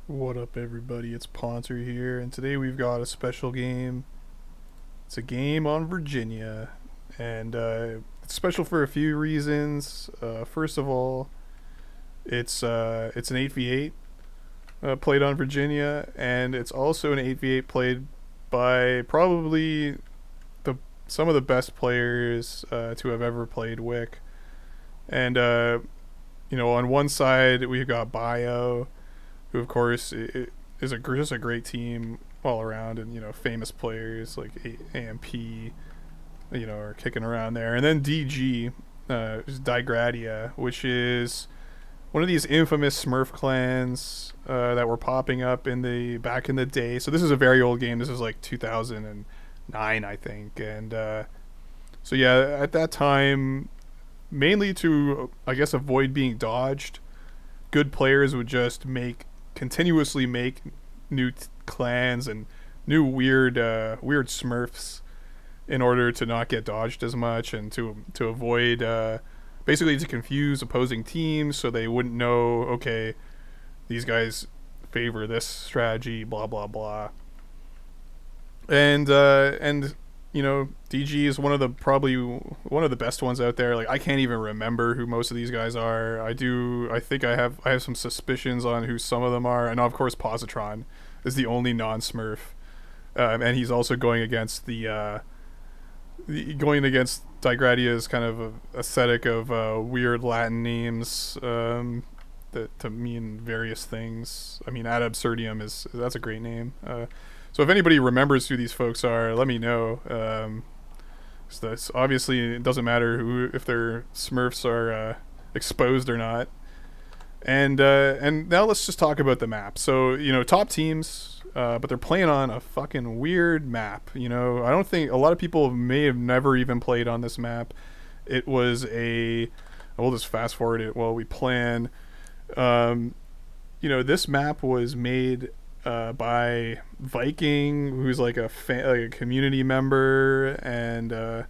What up, everybody? It's Ponter here, and today we've got a special game. It's a game on Virginia, and it's special for a few reasons. First of all, it's an 8v8 played on Virginia, and it's also an 8v8 played by probably the some of the best players to have ever played Wick. And on one side we've got Bio, who of course is just a great team all around, and famous players like AMP, are kicking around there, and then DG, is Digradia, which is one of these infamous Smurf clans that were popping up in the back in the day. So this is a very old game. This is like 2009, I think, and so yeah, at that time, mainly to I guess avoid being dodged, good players would just continuously make new clans and new weird Smurfs in order to not get dodged as much, and to avoid basically to confuse opposing teams so they wouldn't know, okay, these guys favor this strategy, blah blah blah. And DG is probably one of the best ones out there. Like, I can't even remember who most of these guys are. I think I have some suspicions on who some of them are, and of course Positron is the only non-Smurf, and he's also going against going against Digradia's kind of aesthetic of weird Latin names that to mean various things. I mean, Ad Absurdum that's a great name. So if anybody remembers who these folks are, let me know. So that's obviously, it doesn't matter if their Smurfs are exposed or not. And now let's just talk about the map. So top teams, but they're playing on a fucking weird map. I don't think a lot of people may have never even played on this map. It was we'll just fast forward it while we plan. This map was made by Viking, who's like like a community member, and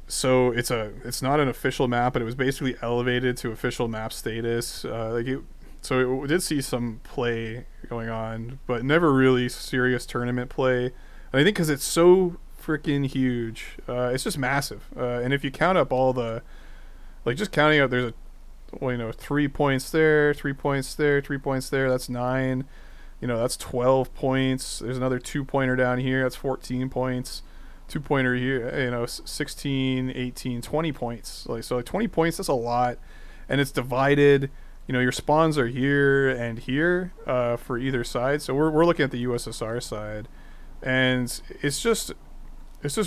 so it's not an official map, but it was basically elevated to official map status. So it did see some play going on, but never really serious tournament play. And I think because it's so freaking huge, it's just massive. And if you count up all the, like, just counting up, there's 3 points there, 3 points there, 3 points there. That's 9. That's 12 points. There's another 2-pointer down here. That's 14 points. 2-pointer here, 16, 18, 20 points. Like 20 points, that's a lot. And it's divided. Your spawns are here and here for either side. So we're looking at the USSR side. And it's just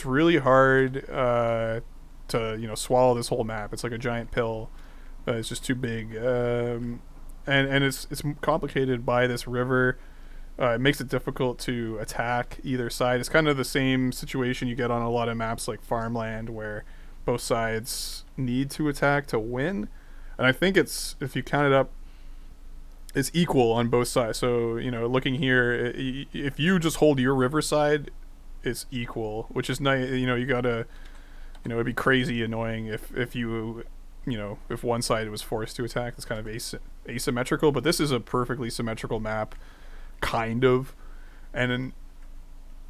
really hard to, swallow this whole map. It's like a giant pill. It's just too big. And it's complicated by this river. It makes it difficult to attack either side. It's kind of the same situation you get on a lot of maps like Farmland, where both sides need to attack to win. And I think if you count it up, it's equal on both sides. So looking here, if you just hold your river side, it's equal, which is nice. You gotta, it'd be crazy annoying if you if one side was forced to attack. It's kind of asymmetrical, but this is a perfectly symmetrical map, kind of. And then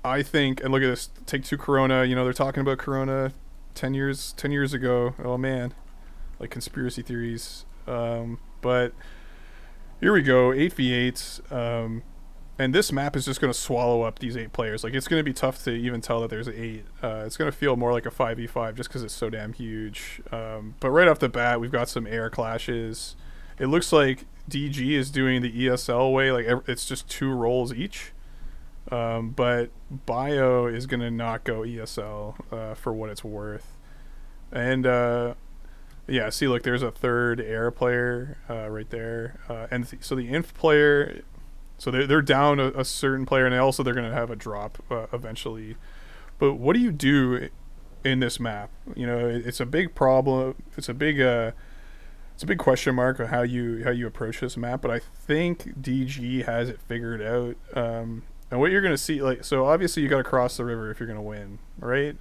I think, and look at this, take two Corona. They're talking about Corona 10 years ago. Oh man, like conspiracy theories. But here we go, 8v8. And this map is just going to swallow up these 8 players. Like, it's going to be tough to even tell that there's an 8. It's going to feel more like a 5v5 just because it's so damn huge. But right off the bat, we've got some air clashes. It looks like DG is doing the ESL way. Like, it's just 2 rolls each. But Bio is going to not go ESL for what it's worth. And yeah, see, look, there's a third air player right there. So the inf player... So they're down a certain player, and they're going to have a drop eventually. But what do you do in this map? It's a big problem. It's a big question mark on how you approach this map. But I think DG has it figured out. And what you're going to see, so obviously you got to cross the river if you're going to win, right?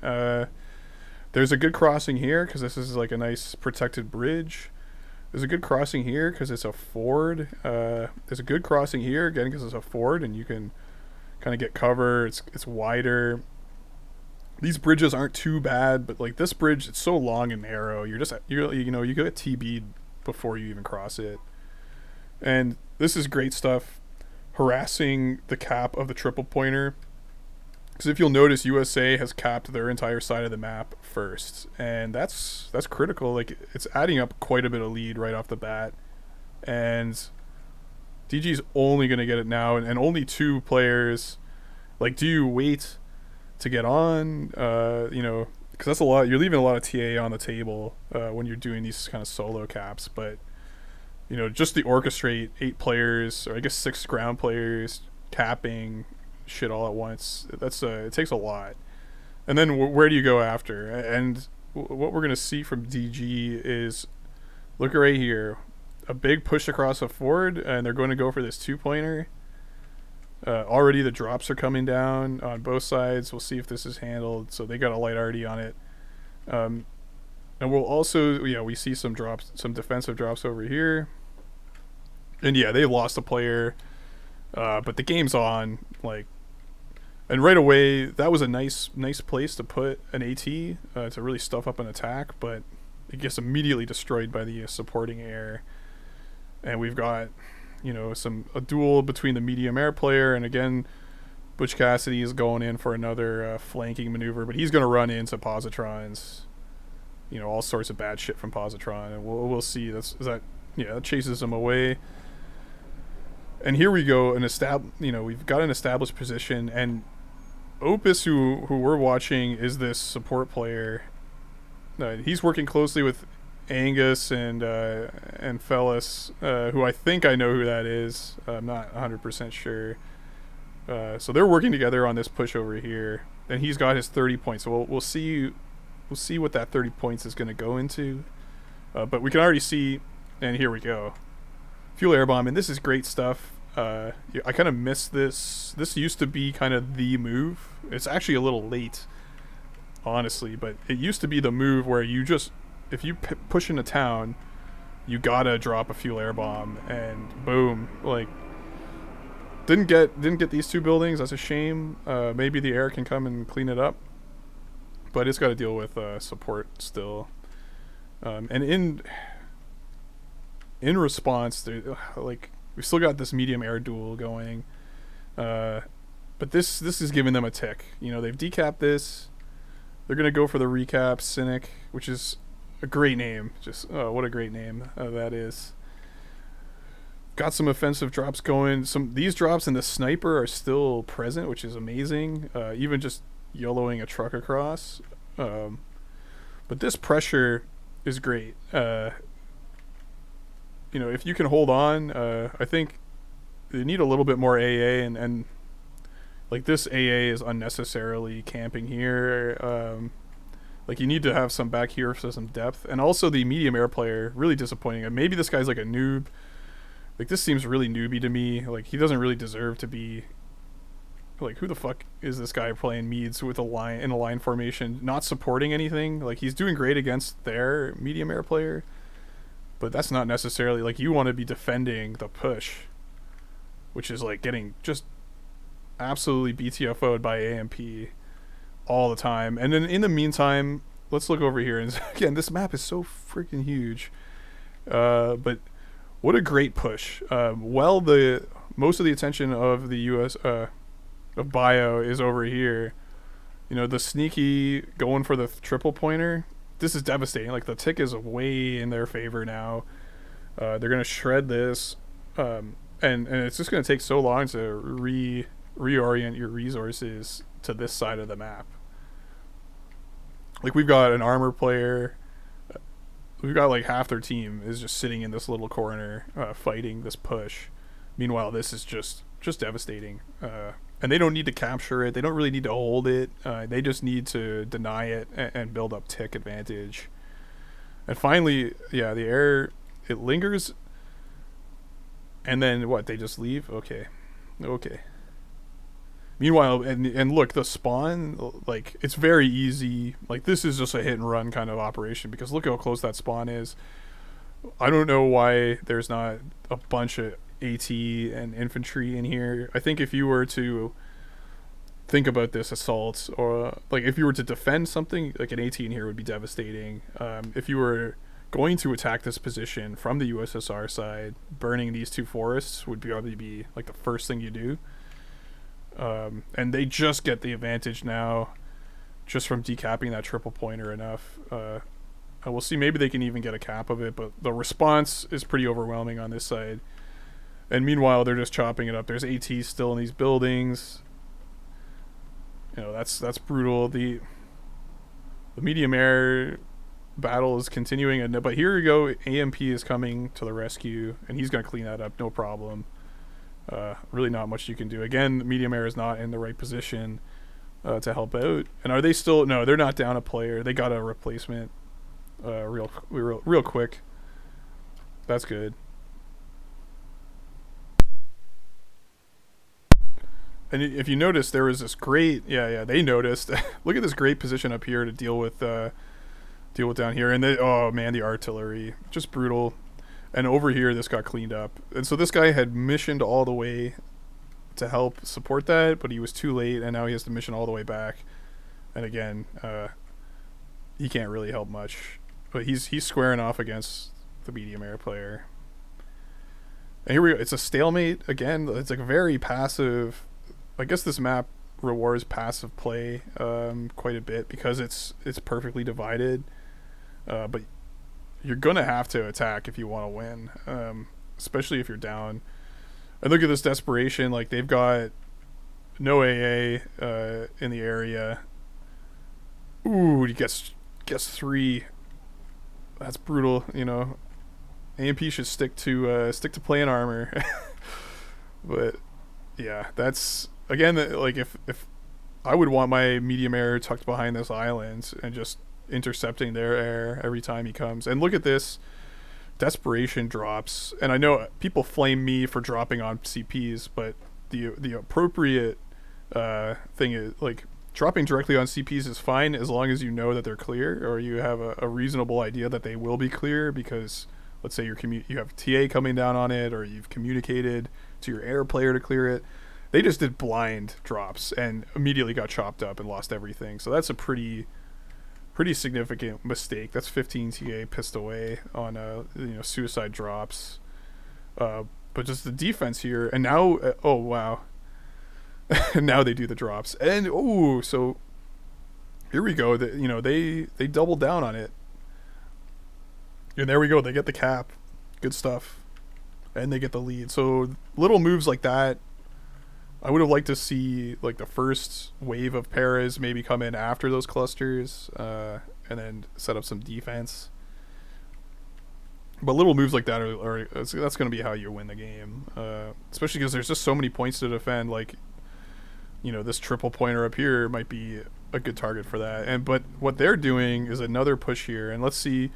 There's a good crossing here because this is like a nice protected bridge. There's a good crossing here because it's a ford. There's a good crossing here again because it's a ford, and you can kind of get cover. It's wider. These bridges aren't too bad, but like this bridge, it's so long and narrow. You get TB'd before you even cross it. And this is great stuff, harassing the cap of the triple pointer. Because if you'll notice, USA has capped their entire side of the map first, and that's critical. Like it's adding up quite a bit of lead right off the bat, and DG's only gonna get it now, and only two players. Like, do you wait to get on? Because that's a lot. You're leaving a lot of TA on the table when you're doing these kind of solo caps, but just the orchestrate 8 players, or I guess 6 ground players capping shit all at once. It takes a lot. And then where do you go after? And what we're gonna see from DG is, look right here, a big push across a ford, and they're going to go for this 2-pointer. Already the drops are coming down on both sides. We'll see if this is handled. So they got a light already on it. And we'll also, we see some drops, some defensive drops over here. And they lost a player, but the game's on. And right away, that was a nice place to put an AT to really stuff up an attack, but it gets immediately destroyed by the supporting air. And we've got, a duel between the medium air player, and again, Butch Cassidy is going in for another flanking maneuver, but he's going to run into positrons. All sorts of bad shit from positron, and we'll see. That chases him away. And here we go, we've got an established position, and Opus, who we're watching, is this support player. He's working closely with Angus and Fellas, who I think I know who that is. I'm not 100% sure. So they're working together on this push over here, and he's got his 30 points. So we'll see what that 30 points is going to go into. But we can already see, and here we go. Fuel air bomb, and this is great stuff. I kind of miss this. This used to be kind of the move. It's actually a little late, honestly, but it used to be the move where you just, if you push into town, you gotta drop a fuel air bomb, and boom. Didn't get these 2 buildings. That's a shame. Maybe the air can come and clean it up, but it's got to deal with support still. And in response, we've still got this medium air duel going, but this is giving them a tick. They've decapped this. They're gonna go for the recap Cynic, which is a great name. Just what a great name that is. Got some offensive drops going. These drops and the sniper are still present, which is amazing. Even just YOLOing a truck across. But this pressure is great. If you can hold on, I think they need a little bit more AA, and this AA is unnecessarily camping here. You need to have some back here for some depth, and also the medium air player, really disappointing. And maybe this guy's like a noob. This seems really newbie to me. He doesn't really deserve to be. Who the fuck is this guy playing Meads with in a line formation, not supporting anything? He's doing great against their medium air player, but that's not necessarily, you want to be defending the push, which is getting just absolutely BTFO'd by AMP all the time. And then in the meantime, let's look over here, and again, this map is so freaking huge, but what a great push. The most of the attention of the US of Bio is over here. The sneaky going for the triple pointer. This is devastating. The tick is way in their favor now. They're gonna shred this, and it's just gonna take so long to reorient your resources to this side of the map. We've got an armor player. We've got half their team is just sitting in this little corner fighting this push. Meanwhile, this is just devastating. And they don't need to capture it. They don't really need to hold it. They just need to deny it and build up tick advantage. And finally, the air, it lingers. And then what? They just leave? Okay. Meanwhile, and look, the spawn, it's very easy. This is just a hit and run kind of operation, because look how close that spawn is. I don't know why there's not a bunch of AT and infantry in here. I think if you were to think about this assault, or like if you were to defend something, like an AT in here would be devastating. If you were going to attack this position from the USSR side, burning these two forests would probably be like the first thing you do. And they just get the advantage now, just from decapping that triple pointer enough. We'll see. Maybe they can even get a cap of it, but the response is pretty overwhelming on this side. And meanwhile, they're just chopping it up. There's ATs still in these buildings. You know, that's brutal. The medium air battle is continuing, but here we go. AMP is coming to the rescue, and he's going to clean that up, no problem. Really not much you can do. Again, the medium air is not in the right position to help out. And are they still? No, they're not down a player. They got a replacement real quick. That's good. And if you notice, there was this great, they noticed. Look at this great position up here to deal with down here, and oh man, the artillery, just brutal. And over here, this got cleaned up, and so this guy had missioned all the way to help support that, but he was too late, and now he has to mission all the way back. And again, he can't really help much, but he's squaring off against the medium air player. And here we go. It's a stalemate again. It's like a very passive. I guess this map rewards passive play quite a bit because it's perfectly divided. But you're gonna have to attack if you want to win, especially if you're down. And look at this desperation. Like, they've got no AA in the area. Ooh, he gets 3. That's brutal. You know, AMP should stick to playing armor. But yeah, that's again, like if I would want my medium air tucked behind this island and just intercepting their air every time he comes. And look at this desperation drops. And I know people flame me for dropping on CPs, but the appropriate thing is, like, dropping directly on CPs is fine as long as you know that they're clear, or you have a reasonable idea that they will be clear, because let's say you have TA coming down on it, or you've communicated to your air player to clear it. They just did blind drops and immediately got chopped up and lost everything. So that's a pretty significant mistake. That's 15 TA pissed away on suicide drops. But just the defense here, and now oh wow. Now they do the drops, and so here we go. They double down on it, and there we go. They get the cap, good stuff, and they get the lead. So little moves like that, I would have liked to see, like, the first wave of paras maybe come in after those clusters, and then set up some defense. But little moves like that that's going to be how you win the game, especially because there's just so many points to defend. Like, this triple pointer up here might be a good target for that. But what they're doing is another push here, and let's see,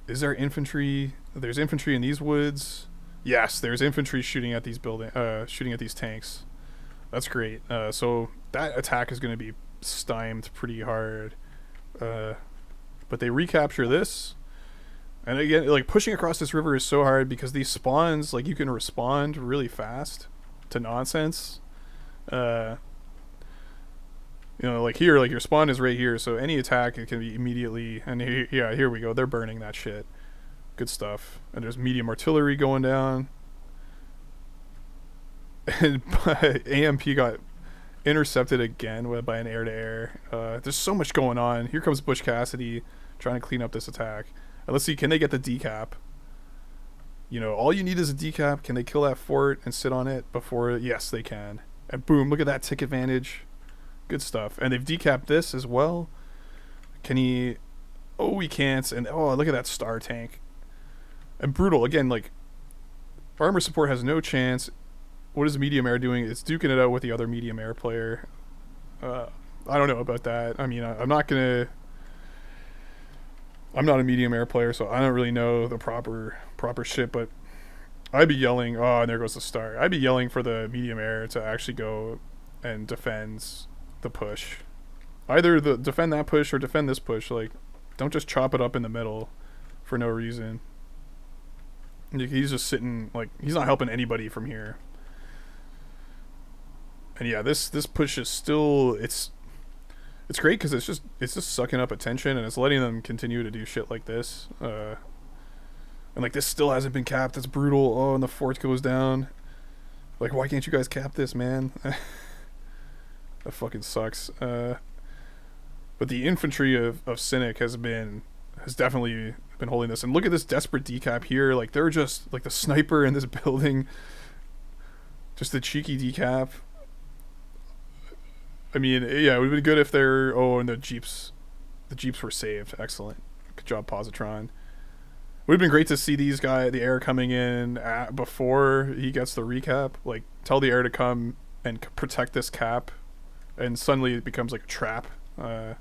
is there infantry? There's infantry in these woods. Yes, there's infantry shooting at these shooting at these tanks. That's great. So that attack is going to be stymied pretty hard. But they recapture this. And again, like, pushing across this river is so hard because these spawns, like, you can respond really fast to nonsense. Like here, like, your spawn is right here, so any attack, it can be immediately. And here we go. They're burning that shit. Good stuff. And there's medium artillery going down. And AMP got intercepted again by an air-to-air. There's so much going on. Here comes Butch Cassidy trying to clean up this attack. And let's see, can they get the decap? All you need is a decap. Can they kill that fort and sit on it before? Yes, they can. And boom, look at that tick advantage. Good stuff. And they've decapped this as well. Can he? Oh, he can't. And look at that star tank. And brutal. Again, like, armor support has no chance. What is medium air doing? It's duking it out with the other medium air player. I don't know about that. I mean, I'm not a medium air player, so I don't really know the proper shit, but I'd be yelling, oh, and there goes the star. I'd be yelling for the medium air to actually go and defend the push. Either defend that push or defend this push. Like, don't just chop it up in the middle for no reason. He's just sitting, like, he's not helping anybody from here. And yeah, this push is still, it's great because it's just sucking up attention and it's letting them continue to do shit like this. And like this still hasn't been capped. That's brutal. Oh, and the fort goes down. Like, why can't you guys cap this, man? That fucking sucks. But the infantry of Cynic has definitely been holding this. And look at this desperate decap here. Like, they're just like the sniper in this building. Just the cheeky decap. I mean, yeah, it would have been good if they're... Oh, and the jeeps were saved. Excellent. Good job, Positron. It would have been great to see the air coming in before he gets the recap. Like, tell the air to come and protect this cap. And suddenly it becomes like a trap. But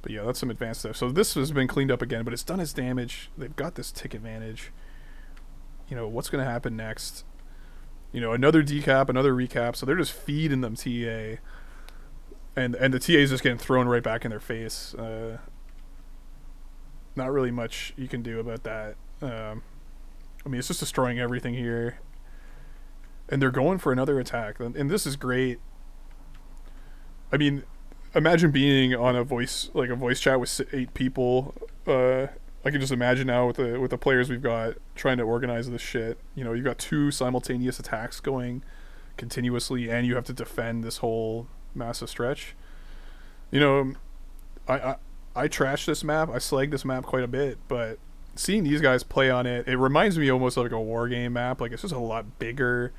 yeah, that's some advanced stuff. So this has been cleaned up again, but it's done its damage. They've got this tick advantage. You know, what's going to happen next? You know, another decap, another recap. So they're just feeding them TA. And the TA is just getting thrown right back in their face. Not really much you can do about that. I mean, it's just destroying everything here. And they're going for another attack. And this is great. I mean, imagine being on a voice chat with 8 people. I can just imagine now with the players we've got trying to organize this shit. You know, you've got 2 simultaneous attacks going continuously, and you have to defend this whole massive stretch. You know, I trash this map. I slag this map quite a bit, but seeing these guys play on it, it reminds me almost of like a war game map. Like, it's just a lot bigger.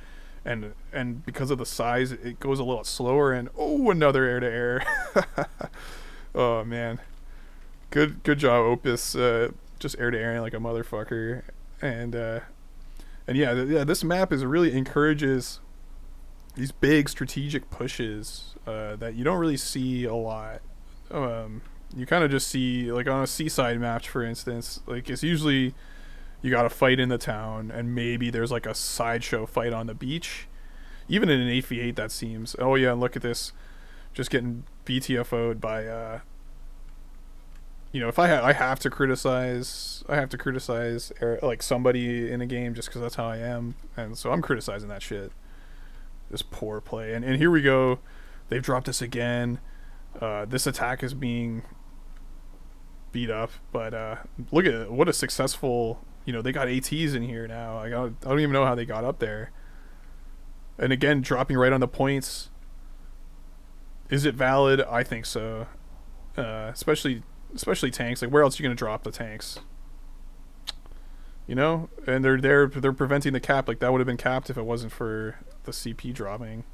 And because of the size, it goes a little slower. And oh, another air to air. Oh man, good job, Opus. Just air to air like a motherfucker. And yeah, this map really encourages these big strategic pushes that you don't really see a lot. You kind of just see, like on a seaside match, for instance, like it's usually you got to fight in the town, and maybe there's like a sideshow fight on the beach. Even in an 8v8, that seems. Oh yeah, look at this, just getting BTFO'd by. You know, if I have to criticize, like somebody in a game just because that's how I am, and so I'm criticizing that shit. This poor play, and here we go. They've dropped this again. This attack is being beat up, but look at it. What a successful. You know, they got ATs in here now. I don't even know how they got up there. And again, dropping right on the points. Is it valid? I think so. Especially tanks. Like, where else are you gonna drop the tanks? You know, and they're preventing the cap. Like, that would have been capped if it wasn't for the CP dropping.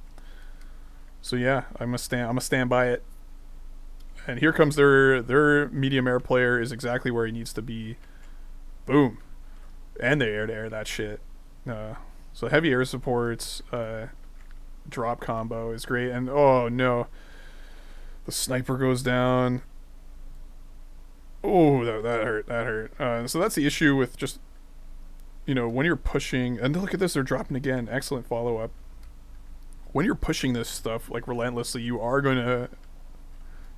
So yeah, I'm gonna stand by it. And here comes their medium air player is exactly where he needs to be. Boom. And they air to air that shit. So heavy air supports, drop combo is great. And oh no, the sniper goes down. Oh, that hurt. So that's the issue with just, you know, when you're pushing. And look at this, they're dropping again. Excellent follow up. When you're pushing this stuff like relentlessly, you are going to,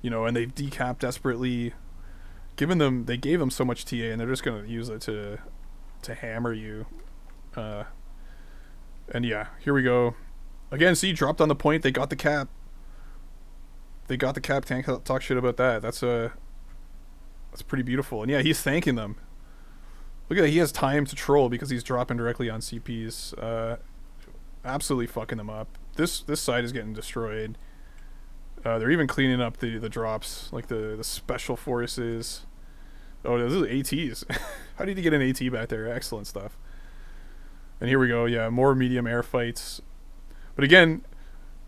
you know, and they've decapped desperately. They gave them so much TA, and they're just going to use it to hammer you. And yeah, here we go. Again, see, dropped on the point. They got the cap. Tank talk shit about that. That's pretty beautiful. And yeah, he's thanking them. Look at that. He has time to troll because he's dropping directly on CPs. Absolutely fucking them up. This side is getting destroyed. They're even cleaning up the drops, like the special forces. Oh, this is ATs. How did he get an AT back there? Excellent stuff. And here we go. Yeah, more medium air fights. But again,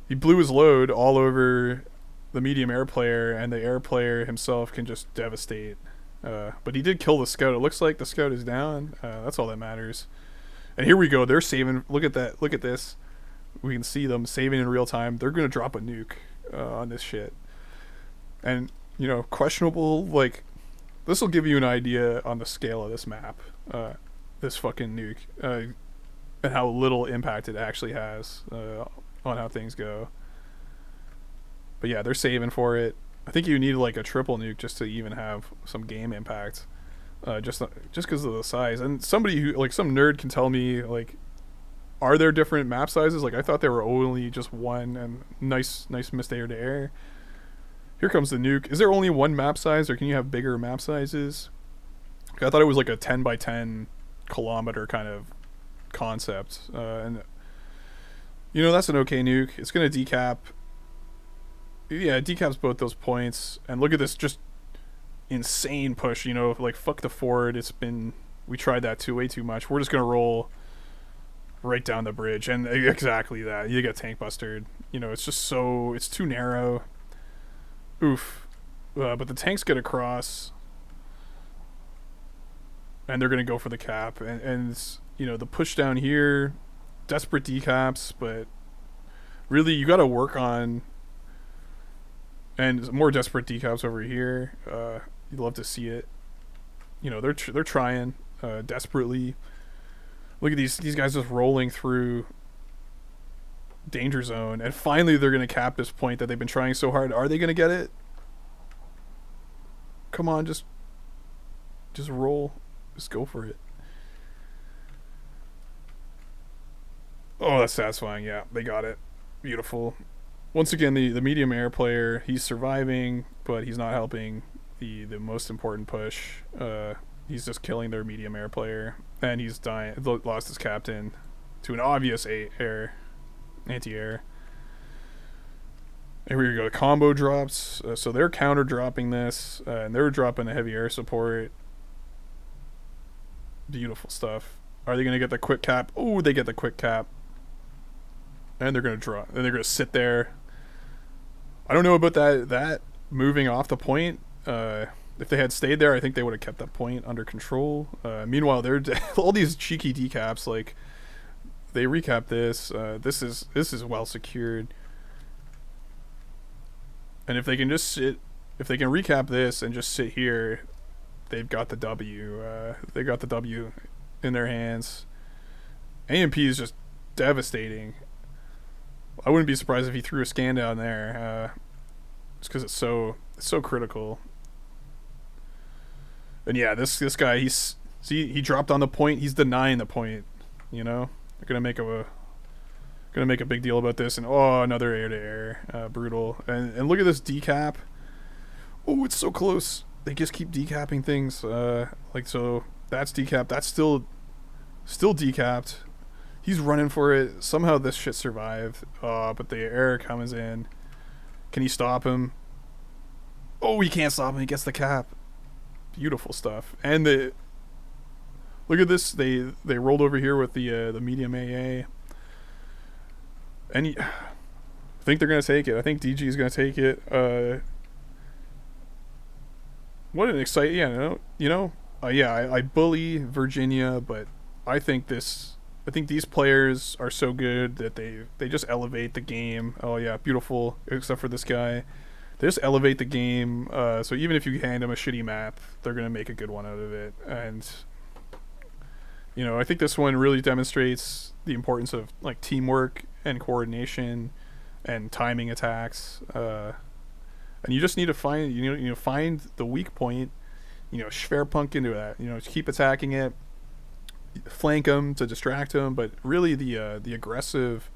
he blew his load all over the medium air player, and the air player himself can just devastate. But he did kill the scout. It looks like the scout is down. That's all that matters. And here we go. They're saving. Look at that. Look at this. We can see them saving in real time. They're going to drop a nuke on this shit. And, you know, questionable, like, this will give you an idea on the scale of this map. This fucking nuke. And how little impact it actually has on how things go. But yeah, they're saving for it. I think you need like a triple nuke just to even have some game impact. just because of the size. And somebody who like some nerd can tell me like, are there different map sizes? Like I thought there were only just one. And nice missed air to air. Here comes the nuke. Is there only one map size, or can you have bigger map sizes? I thought it was like a 10 by 10 kilometer kind of concept, and that's an okay nuke. It's gonna decap. Yeah, it decaps both those points. And look at this, just insane push. Like fuck the forward. We tried that too way too much. We're just gonna roll right down the bridge, and exactly that. You get tank bustered. It's just it's too narrow. Oof. But the tanks get across, and they're gonna go for the cap, and the push down here, desperate decaps, but really you got to work on, and more desperate decaps over here. You'd love to see it. They're trying desperately. Look at these guys just rolling through danger zone, and finally they're gonna cap this point that they've been trying so hard. Are they gonna get it? Come on, just roll, just go for it. Oh, that's satisfying. Yeah, they got it. Beautiful. Once again, the medium air player, he's surviving, but he's not helping the most important push. He's just killing their medium air player, and he's dying. Lost his captain to an obvious anti-air. Here we go. Combo drops. So they're counter dropping this, and they're dropping the heavy air support. Beautiful stuff. Are they going to get the quick cap? Oh, they get the quick cap. And they're going to drop. And they're going to sit there. I don't know about that moving off the point. If they had stayed there, I think they would have kept that point under control. Meanwhile, they're all these cheeky decaps. Like they recap this. This is well secured. And if they can recap this and just sit here, they've got the W. They got the W in their hands. AMP is just devastating. I wouldn't be surprised if he threw a scan down there. Just because it's so critical. And yeah, this guy, he dropped on the point. He's denying the point. They're gonna make a big deal about this. And another air to air, brutal. And look at this decap. Oh, it's so close. They just keep decapping things. So that's decap. That's still decapped. He's running for it. Somehow this shit survived. But the air comes in. Can he stop him? Oh, he can't stop him. He gets the cap. Beautiful stuff. And look at this. They rolled over here with the medium AA. And I think they're gonna take it. I think DG is gonna take it. What an exciting, I bully Virginia, but I think these players are so good that they just elevate the game. Oh yeah, beautiful. Except for this guy, they just elevate the game. So even if you hand them a shitty map, they're gonna make a good one out of it. And I think this one really demonstrates the importance of like teamwork and coordination and timing attacks. And you just need to find find the weak point, Schwerpunk into that, keep attacking it, flank them to distract them, but really the aggressive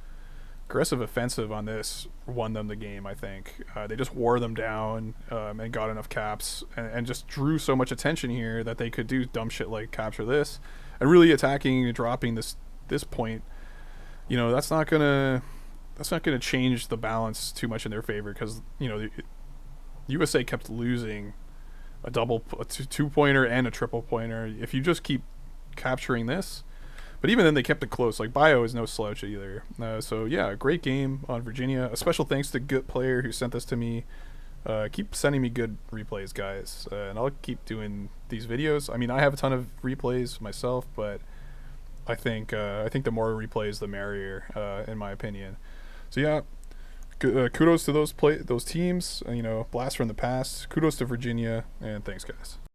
offensive on this won them the game. I think they just wore them down and got enough caps and just drew so much attention here that they could do dumb shit like capture this and really attacking and dropping this point. That's not gonna change the balance too much in their favor because USA kept losing a 2-pointer and a triple pointer. If you just keep capturing this, but even then they kept it close. Like Bio is no slouch either. So yeah, great game on Virginia. A special thanks to Good Player who sent this to me. Keep sending me good replays, guys, and I'll keep doing these videos. I mean, I have a ton of replays myself, but I think the more replays, the merrier, in my opinion. So yeah. Kudos to those teams. Blast from the past. Kudos to Virginia, and thanks, guys.